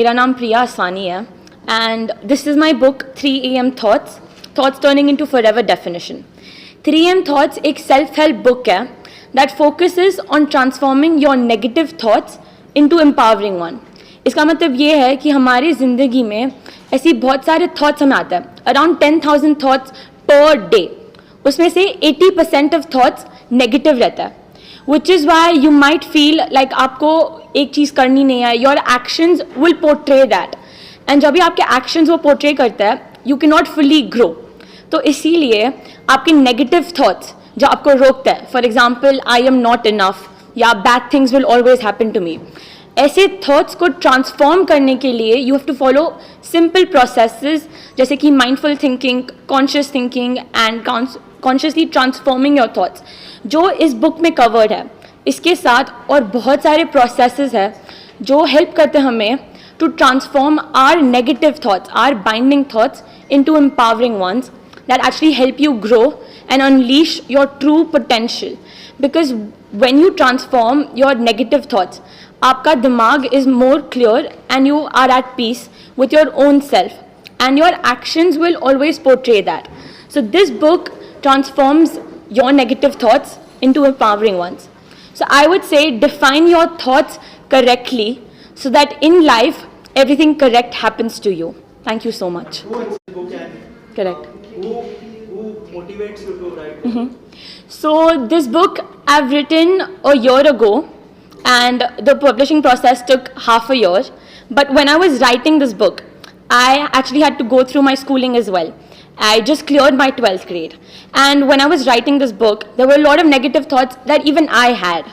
मेरा नाम प्रिया आसवानी है and this is my book 3 AM Thoughts Turning into Forever Definition. 3 AM Thoughts एक self-help book है that focuses on transforming your negative thoughts into empowering one. इसका मतलब ये है कि हमारी ज़िंदगी में ऐसी बहुत सारे थॉट्स हमें आते हैं, अराउंड 10,000 थॉट्स पर डे. उसमें से 80% ऑफ थॉट्स नेगेटिव रहता है, which is why you might feel like आपको एक चीज़ करनी नहीं है. Your actions will portray that, and जब भी आपके एक्शंस वो पोर्ट्रे करता है you can not fully grow. तो इसीलिए आपके नेगेटिव थॉट्स जो आपको रोकता है, for example I am not enough या bad things will always happen to me, ऐसे थॉट्स को ट्रांसफॉर्म करने के लिए you have to follow simple processes जैसे कि mindful thinking, conscious thinking and consciously transforming your thoughts, जो इस बुक में कवर्ड है. इसके साथ और बहुत सारे प्रोसेसेस है जो हेल्प करते हैं हमें to transform our negative thoughts, our binding thoughts into empowering ones that actually help you grow and unleash your true potential. Because when you transform your negative thoughts, आपका दिमाग is more clear and you are at peace with your own self, and your actions will always portray that. So this book transforms your negative thoughts into empowering ones. So I would say define your thoughts correctly so that in life everything correct happens to you. Thank you so much. Correct. Who motivates you to write? So this book I've written a year ago, and the publishing process took half a year. But when I was writing this book, I actually had to go through my schooling as well. I just cleared my 12th grade. And when I was writing this book, there were a lot of negative thoughts that even I had,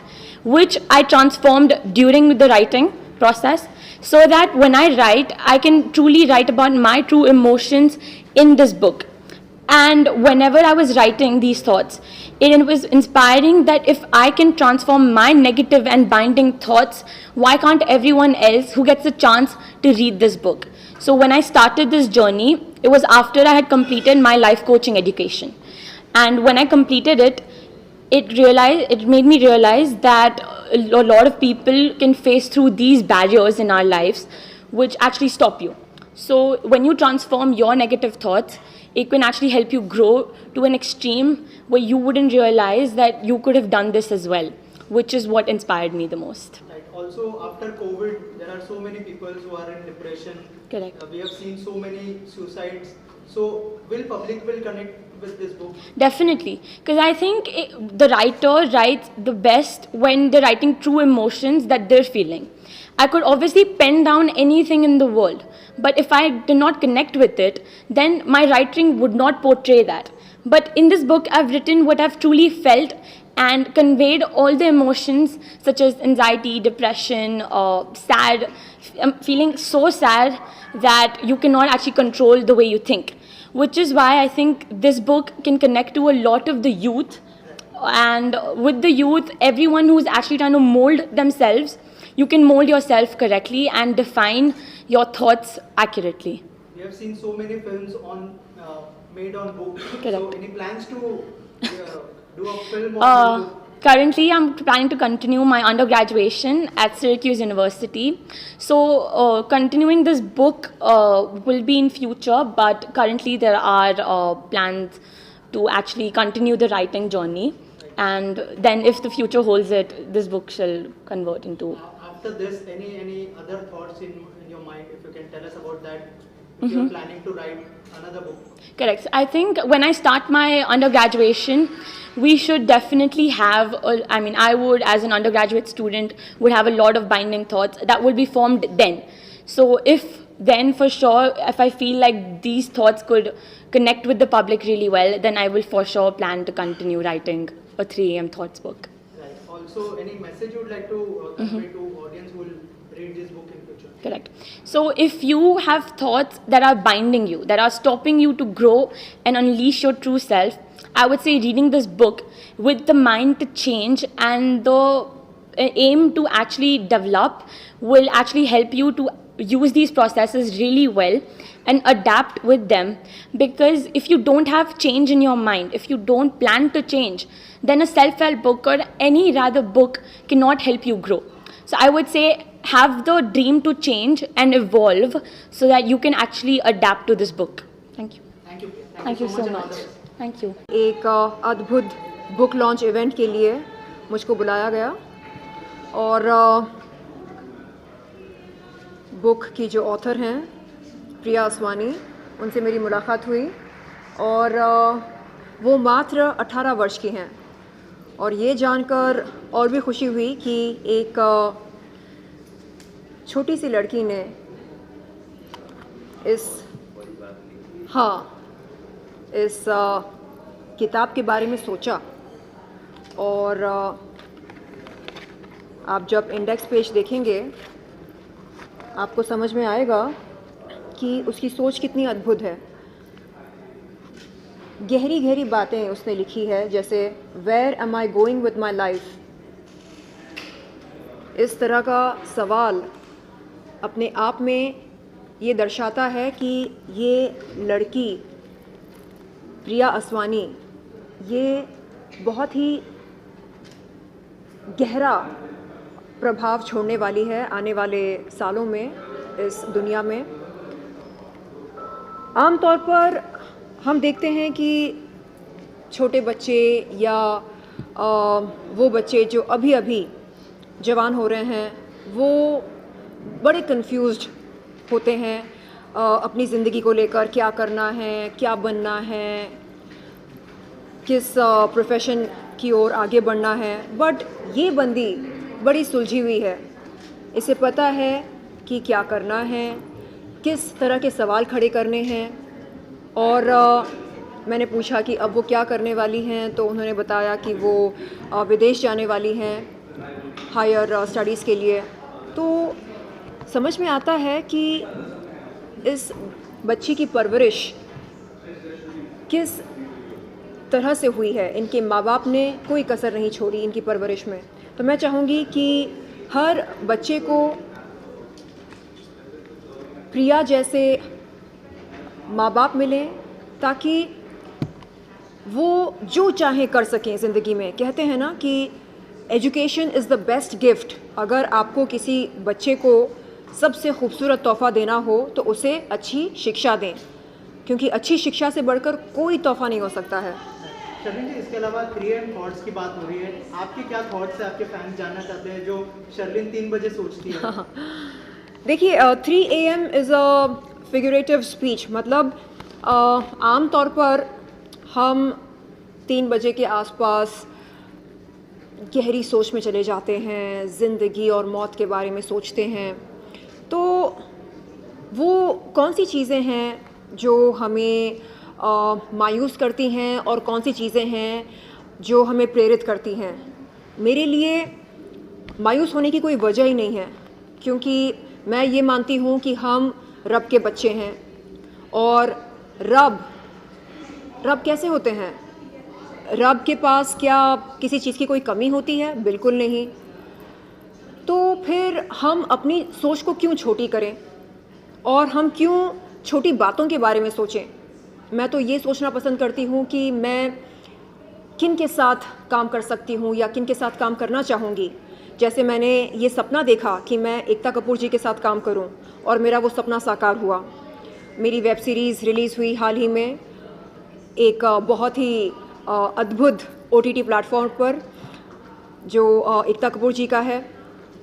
which I transformed during the writing process, so that when I write, I can truly write about my true emotions in this book. And whenever I was writing these thoughts, it was inspiring that if I can transform my negative and binding thoughts, why can't everyone else who gets a chance to read this book? So when I started this journey, it was after I had completed my life coaching education. And when I completed it, it made me realize that a lot of people can face through these barriers in our lives which actually stop you. So when you transform your negative thoughts, it can actually help you grow to an extreme where you wouldn't realize that you could have done this as well, which is what inspired me the most. Right. Also, after COVID, there are so many people who are in depression. Correct. We have seen so many suicides. So, public will connect with this book? Definitely, because I think the writer writes the best when they're writing true emotions that they're feeling. I could obviously pen down anything in the world, but if I did not connect with it, then my writing would not portray that. But in this book, I've written what I've truly felt and conveyed all the emotions such as anxiety, depression, sad, feeling so sad that you cannot actually control the way you think. Which is why I think this book can connect to a lot of the youth. And with the youth, everyone who's actually trying to mold themselves, you can mold yourself correctly and define your thoughts accurately. We have seen so many films made on book. Correct. So any plans to do a film on book? Currently, I'm planning to continue my undergraduation at Syracuse University. So continuing this book will be in future, but currently there are plans to actually continue the writing journey. And then if the future holds it, this book shall convert into... After this, any other thoughts in your mind, if you can tell us about that? If you're planning to write another book? Correct. I think when I start my undergraduation, we should definitely have, I would as an undergraduate student would have a lot of binding thoughts that will be formed then. So for sure, if I feel like these thoughts could connect with the public really well, then I will for sure plan to continue writing a 3 AM Thoughts book. Right. Also, any message you would like to convey to audience who will read this book in future? Correct. So if you have thoughts that are binding you, that are stopping you to grow and unleash your true self, I would say reading this book with the mind to change and the aim to actually develop will actually help you to use these processes really well and adapt with them. Because if you don't have change in your mind, if you don't plan to change, then a self-help book or any rather book cannot help you grow. So I would say have the dream to change and evolve so that you can actually adapt to this book. Thank you. Thank you. Thank you so and all the much. best. Thank you. एक अद्भुत book launch event के लिए मुझको बुलाया गया और book की जो ऑथर हैं प्रिया असवानी, उनसे मेरी मुलाकात हुई और वो मात्र 18 वर्ष की हैं और ये जानकर और भी खुशी हुई कि एक छोटी सी लड़की ने इस किताब के बारे में सोचा और आप जब इंडेक्स पेज देखेंगे आपको समझ में आएगा कि उसकी सोच कितनी अद्भुत है। गहरी गहरी बातें उसने लिखी है, जैसे where am I going with my life. इस तरह का सवाल अपने आप में ये दर्शाता है कि ये लड़की प्रिया असवानी ये बहुत ही गहरा प्रभाव छोड़ने वाली है आने वाले सालों में इस दुनिया में। आमतौर पर हम देखते हैं कि छोटे बच्चे या वो बच्चे जो अभी अभी जवान हो रहे हैं वो बड़े कंफ्यूज्ड होते हैं अपनी ज़िंदगी को लेकर, क्या करना है, क्या बनना है, किस प्रोफेशन की ओर आगे बढ़ना है। बट ये बंदी बड़ी सुलझी हुई है, इसे पता है कि क्या करना है, किस तरह के सवाल खड़े करने हैं। और मैंने पूछा कि अब वो क्या करने वाली हैं, तो उन्होंने बताया कि वो विदेश जाने वाली हैं हायर स्टडीज़ के लिए। तो समझ में आता है कि इस बच्ची की परवरिश किस तरह से हुई है। इनके माँ बाप ने कोई कसर नहीं छोड़ी इनकी परवरिश में। तो मैं चाहूँगी कि हर बच्चे को प्रिया जैसे माँ बाप मिलें ताकि वो जो चाहे कर सकें ज़िंदगी में। कहते हैं ना कि education is the best gift. अगर आपको किसी बच्चे को सबसे खूबसूरत तोहफ़ा देना हो तो उसे अच्छी शिक्षा दें, क्योंकि अच्छी शिक्षा से बढ़कर कोई तोहफ़ा नहीं हो सकता है। शर्लिन जी, इसके अलावा 3am थॉट्स की बात हो रही है, आपके क्या थॉट्स है, आपके फैंस जानना चाहते हैं जो शर्लिन 3 बजे सोचती है। देखिए 3 AM is a figurative speech. मतलब आम तौर पर हम 3 बजे के आसपास गहरी सोच में चले जाते हैं, ज़िंदगी और मौत के बारे में सोचते हैं। तो वो कौन सी चीज़ें हैं जो हमें मायूस करती हैं और कौन सी चीज़ें हैं जो हमें प्रेरित करती हैं? मेरे लिए मायूस होने की कोई वजह ही नहीं है, क्योंकि मैं ये मानती हूँ कि हम रब के बच्चे हैं। और रब कैसे होते हैं? रब के पास क्या किसी चीज़ की कोई कमी होती है? बिल्कुल नहीं। तो फिर हम अपनी सोच को क्यों छोटी करें और हम क्यों छोटी बातों के बारे में सोचें? मैं तो ये सोचना पसंद करती हूँ कि मैं किन के साथ काम कर सकती हूँ या किन के साथ काम करना चाहूँगी। जैसे मैंने ये सपना देखा कि मैं एकता कपूर जी के साथ काम करूँ और मेरा वो सपना साकार हुआ। मेरी वेब सीरीज़ रिलीज़ हुई हाल ही में एक बहुत ही अद्भुत OTT प्लेटफॉर्म पर जो एकता कपूर जी का है।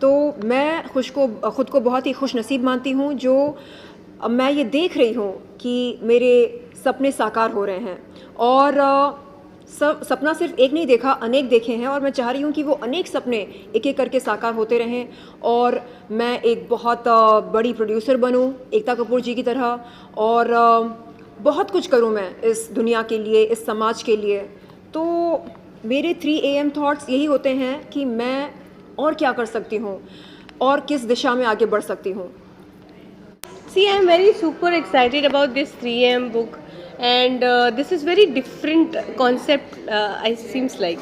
तो मैं ख़ुद को बहुत ही खुश नसीब मानती हूँ जो मैं ये देख रही हूँ कि मेरे सपने साकार हो रहे हैं। और सपना सिर्फ एक नहीं देखा, अनेक देखे हैं और मैं चाह रही हूँ कि वो अनेक सपने एक एक करके साकार होते रहें और मैं एक बहुत बड़ी प्रोड्यूसर बनूँ एकता कपूर जी की तरह और बहुत कुछ करूँ मैं इस दुनिया के लिए, इस समाज के लिए। तो मेरे 3 AM थॉट्स यही होते हैं कि मैं और क्या कर सकती हूँ और किस दिशा में आगे बढ़ सकती हूँ। See, I am very super excited about this 3am book, and this is very different concept. I seems like.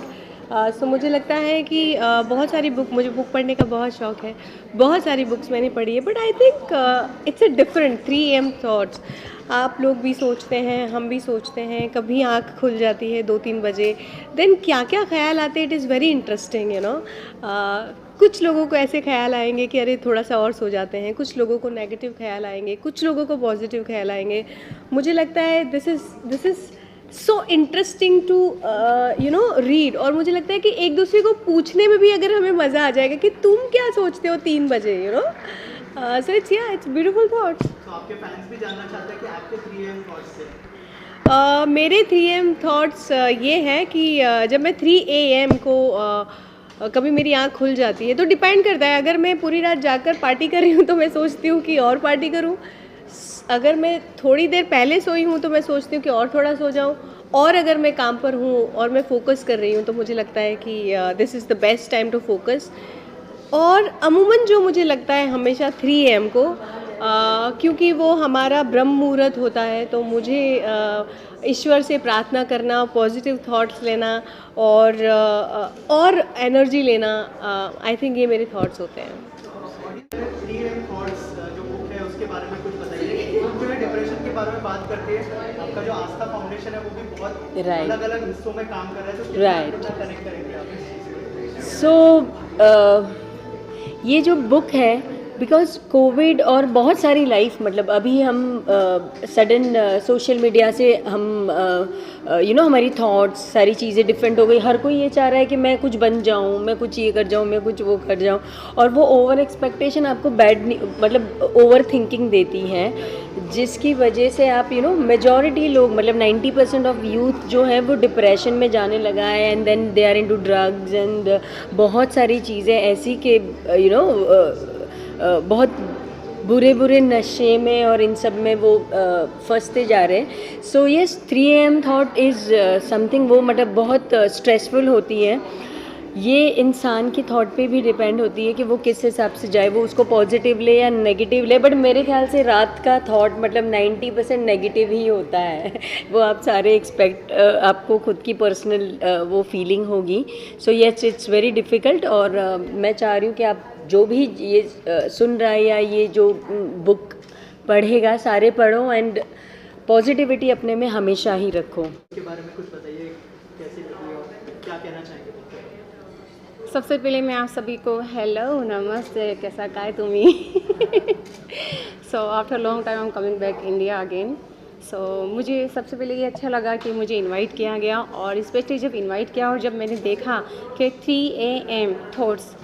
So मुझे लगता है कि बहुत सारी मुझे बुक पढ़ने का बहुत शौक है, बहुत सारी बुक्स मैंने पढ़ी है, but I think it's a different 3am thoughts. आप लोग भी सोचते हैं, हम भी सोचते हैं, कभी आँख खुल जाती है 2-3 बजे, देन क्या क्या ख्याल आते हैं। It is very interesting, you know. कुछ लोगों को ऐसे ख्याल आएंगे कि अरे थोड़ा सा और सो जाते हैं, कुछ लोगों को नेगेटिव ख्याल आएंगे, कुछ लोगों को पॉजिटिव ख्याल आएंगे। मुझे लगता है this is so interesting to read, और मुझे लगता है कि एक दूसरे को पूछने में भी अगर हमें मज़ा आ जाएगा कि तुम क्या सोचते हो 3 बजे, सो इट्स ब्यूटीफुल थॉट्स। तो आपके फैंस भी जानना चाहते हैं कि आपके 3 AM थॉट्स से मेरे 3 AM थॉट्स ये हैं कि जब मैं 3 AM को कभी मेरी आँख खुल जाती है तो डिपेंड करता है। अगर मैं पूरी रात जाकर पार्टी कर रही हूँ तो मैं सोचती हूँ कि और पार्टी करूँ, अगर मैं थोड़ी देर पहले सोई हूँ तो मैं सोचती हूँ कि और थोड़ा सो जाऊँ, और अगर मैं काम पर हूँ और मैं फोकस कर रही हूँ तो मुझे लगता है कि this is the best time to focus. और अमूमन जो मुझे लगता है हमेशा 3 AM को, क्योंकि वो हमारा ब्रह्म मुहूर्त होता है, तो मुझे ईश्वर से प्रार्थना करना, पॉजिटिव थॉट्स लेना और एनर्जी लेना, आई थिंक ये मेरे थॉट्स होते हैं। 3 AM थॉट्स जो बुक है उसके बारे में कुछ बताइए। हम जो है डिप्रेशन के बारे में बात करते हैं, आपका जो आस्था फाउंडेशन है वो भी बहुत अलग अलग हिस्सों में काम कर रहा है, तो कितना कनेक्ट करेंगे आप इस चीज़ से? सो ये जो बुक है, बिकॉज कोविड और बहुत सारी लाइफ, मतलब अभी हम सडन सोशल मीडिया से हम हमारी थॉट्स सारी चीज़ें डिफरेंट हो गई। हर कोई ये चाह रहा है कि मैं कुछ बन जाऊँ, मैं कुछ ये कर जाऊँ, मैं कुछ वो कर जाऊँ, और वो ओवर एक्सपेक्टेशन आपको मतलब ओवर थिंकिंग देती है, जिसकी वजह से आप मेजॉरिटी लोग, मतलब 90% ऑफ यूथ जो है वो डिप्रेशन में जाने लगा है, and then they are into drugs and बहुत सारी चीज़ें ऐसी कि बहुत बुरे नशे में और इन सब में वो फंसते जा रहे हैं। So yes, 3 AM thought is something, वो मतलब बहुत स्ट्रेसफुल होती है। ये इंसान की थॉट पे भी डिपेंड होती है कि वो किस हिसाब से जाए, वो उसको पॉजिटिव ले या नेगेटिव ले। बट मेरे ख्याल से रात का थॉट मतलब 90% नेगेटिव ही होता है। वो आप सारे आपको खुद की पर्सनल वो फीलिंग होगी। So yes, it's very difficult, और मैं चाह रही हूँ कि आप जो भी ये सुन रहा है या ये जो बुक पढ़ेगा, सारे पढ़ो एंड पॉजिटिविटी अपने में हमेशा ही रखो। के बारे में कुछ बताइए, कैसे लगी और क्या कहना चाहेंगे? सबसे पहले मैं आप सभी को हेलो, नमस्ते, कैसा काय तुम्ही। So after long time I am coming back India again. So मुझे सबसे पहले ये अच्छा लगा कि मुझे इनवाइट किया गया, और स्पेशली जब इनवाइट किया और जब मैंने देखा कि 3 AM थॉट्स,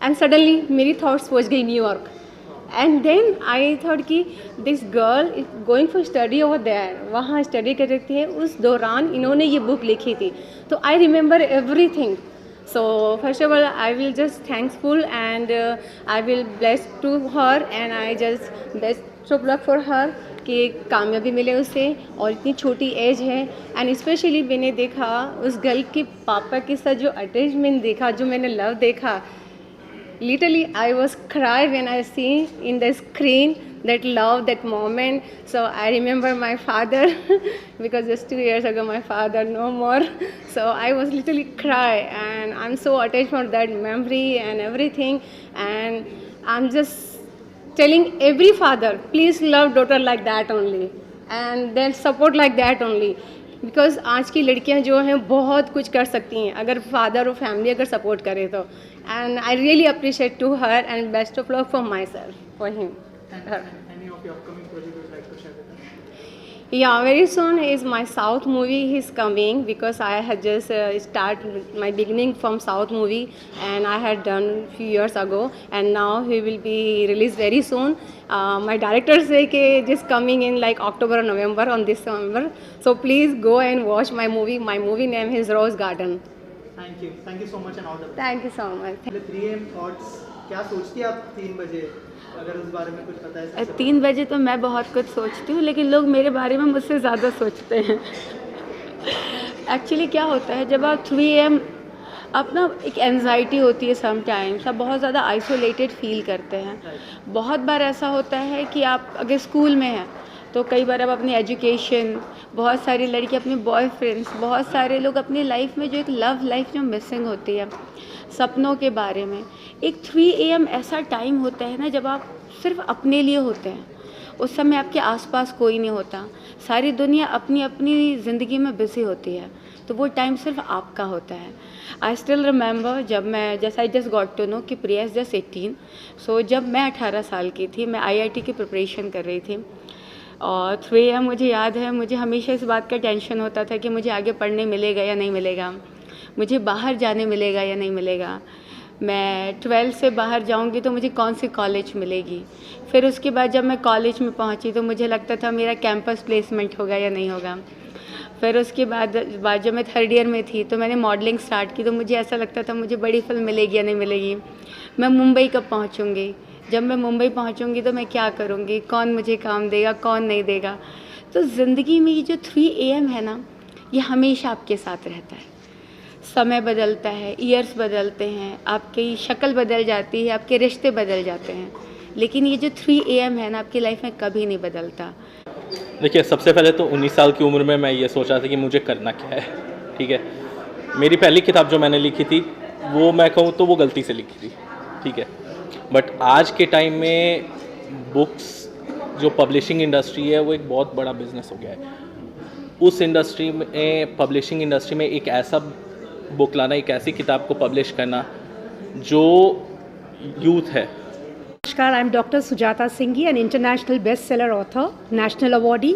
एंड सडनली मेरी थॉट्स पहुँच गई New York, and then I thought कि this girl is going for study over there, वहाँ स्टडी कर रही थी, उस दौरान इन्होंने ये बुक लिखी थी। तो I remember everything. So first of all, I will just thankful and I will bless to her, and I just best of luck for her कि कामयाबी मिले उसे, और इतनी छोटी एज है। एंड स्पेशली मैंने देखा उस गर्ल के पापा के साथ जो अटैचमेंट देखा, जो मैंने लव देखा, literally I was cry when I see in the screen that love, that moment. So I remember my father because just 2 years ago my father no more. So I was literally cry, and I'm so attached for that memory and everything. And I'm just telling every father, please love daughter like that only, and then support like that only. Because आज की लड़कियां जो हैं बहुत कुछ कर सकती हैं अगर फादर और फैमिली अगर सपोर्ट करे तो। And I really appreciate to her, and best of luck for myself, for him, her. Any of your upcoming project you would like to share with us? Yeah, very soon is my South movie is coming, because I had just start my beginning from South movie, and I had done few years ago, and now he will be released very soon. My director say कि just coming in like October or November, on this November. So please go and watch my movie. My movie name is Rose Garden. Thank you so much and all the best. Thank you so much. 3 AM thoughts, क्या सोचती है आप 3 बजे, अगर उस बारे में कुछ पता है? सबसे 3 बजे तो मैं बहुत कुछ सोचती हूँ, लेकिन लोग मेरे बारे में मुझसे ज़्यादा सोचते हैं। एक्चुअली क्या होता है, जब आप 3 AM अपना एक एनजाइटी होती है, समटाइम्स आप बहुत ज़्यादा आइसोलेटेड फील करते हैं। बहुत बार ऐसा होता है कि आप अगर स्कूल में हैं तो कई बार आप अपनी एजुकेशन, बहुत सारी लड़की अपने बॉयफ्रेंड्स, बहुत सारे लोग अपनी लाइफ में जो एक लव लाइफ जो मिसिंग होती है, सपनों के बारे में। एक 3 AM ऐसा टाइम होता है ना जब आप सिर्फ अपने लिए होते हैं, उस समय आपके आसपास कोई नहीं होता, सारी दुनिया अपनी अपनी ज़िंदगी में बिज़ी होती है, तो वो टाइम सिर्फ आपका होता है। आई स्टिल रिमेंबर जब मैं जैसे I just got to know कि प्रिया इज़ जस्ट 18, सो जब मैं 18 साल की थी, मैं IIT की प्रिपरेशन कर रही थी और 3 AM मुझे याद है, मुझे हमेशा इस बात का टेंशन होता था कि मुझे आगे पढ़ने मिलेगा या नहीं मिलेगा, मुझे बाहर जाने मिलेगा या नहीं मिलेगा, मैं 12th से बाहर जाऊंगी तो मुझे कौन सी कॉलेज मिलेगी। फिर उसके बाद जब मैं कॉलेज में पहुंची तो मुझे लगता था मेरा कैंपस प्लेसमेंट होगा या नहीं होगा। फिर उसके बाद जब मैं 3rd ईयर में थी तो मैंने मॉडलिंग स्टार्ट की, तो मुझे ऐसा लगता था मुझे बड़ी फिल्म मिलेगी या नहीं मिलेगी, मैं मुंबई कब पहुंचूंगी, जब मैं मुंबई पहुंचूंगी तो मैं क्या करूंगी, कौन मुझे काम देगा कौन नहीं देगा। तो ज़िंदगी में ये जो 3 AM है ना, ये हमेशा आपके साथ रहता है। समय बदलता है, ईयर्स बदलते हैं, आपकी शक्ल बदल जाती है, आपके रिश्ते बदल जाते हैं, लेकिन ये जो 3 AM है ना, आपकी लाइफ में कभी नहीं बदलता। देखिए, सबसे पहले तो 19 साल की उम्र में मैं ये सोचा था कि मुझे करना क्या है। ठीक है, मेरी पहली किताब जो मैंने लिखी थी वो मैं कहूँ तो वो गलती से लिखी थी। ठीक है, बट आज के टाइम में बुक्स जो पब्लिशिंग इंडस्ट्री है वो एक बहुत बड़ा बिजनेस हो गया है। उस इंडस्ट्री में, पब्लिशिंग इंडस्ट्री में एक ऐसा बुक लाना, एक ऐसी किताब को पब्लिश करना जो यूथ है। नमस्कार, I am doctor Sujata Singhi, an international best seller author, national awardee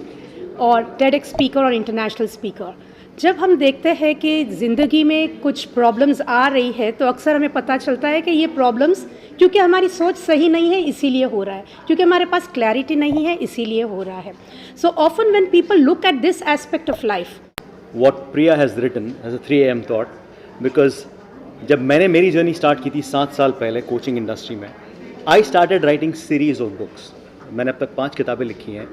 और TEDx स्पीकर और इंटरनेशनल स्पीकर। जब हम देखते हैं कि ज़िंदगी में कुछ प्रॉब्लम्स आ रही है तो अक्सर हमें पता चलता है कि ये प्रॉब्लम्स क्योंकि हमारी सोच सही नहीं है इसीलिए हो रहा है, क्योंकि हमारे पास क्लैरिटी नहीं है इसीलिए हो रहा है। So often when people look at this aspect of life, what Priya has written as a 3 AM thought, because जब मैंने मेरी जर्नी स्टार्ट की थी 7 साल पहले कोचिंग इंडस्ट्री में, I started writing series of books. मैंने अब तक 5 किताबें लिखी हैं,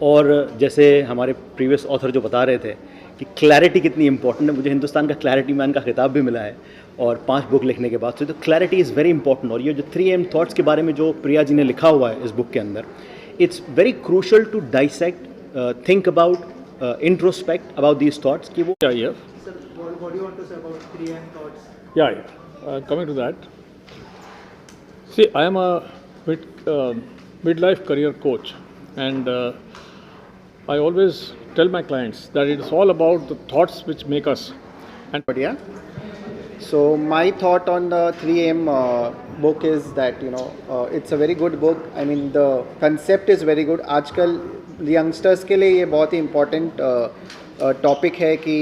और जैसे हमारे प्रीवियस ऑथर जो बता रहे थे कि क्लैरिटी कितनी इंपॉर्टेंट है, मुझे हिंदुस्तान का क्लैरिटी मैन का खिताब भी मिला है और 5 बुक लिखने के बाद से, तो क्लैरिटी इज़ वेरी इंपॉर्टेंट। और ये जो 3 AM थॉट्स के बारे में जो प्रिया जी ने लिखा हुआ है इस बुक के अंदर, it's very crucial to dissect, think about, introspect about these thoughts कि वो Sir, what do you want to say about 3 AM thoughts? Coming to that, see, I am a midlife career coach, and I always tell my clients that it is all about the thoughts which make us. And But yeah, so my thought on the 3 AM book is that it's a very good book. I mean, the concept is very good. आजकल youngsters के लिए ये बहुत ही important topic है कि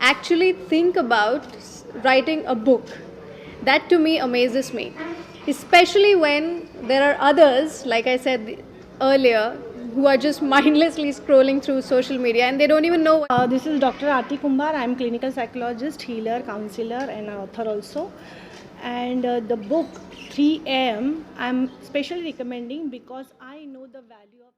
actually think about writing a book. That to me amazes me, especially when there are others, like I said earlier, who are just mindlessly scrolling through social media and they don't even know. this is Dr. Aarti Kumbar. I am clinical psychologist, healer, counselor and author also. And the book 3 AM I am specially recommending because I know the value of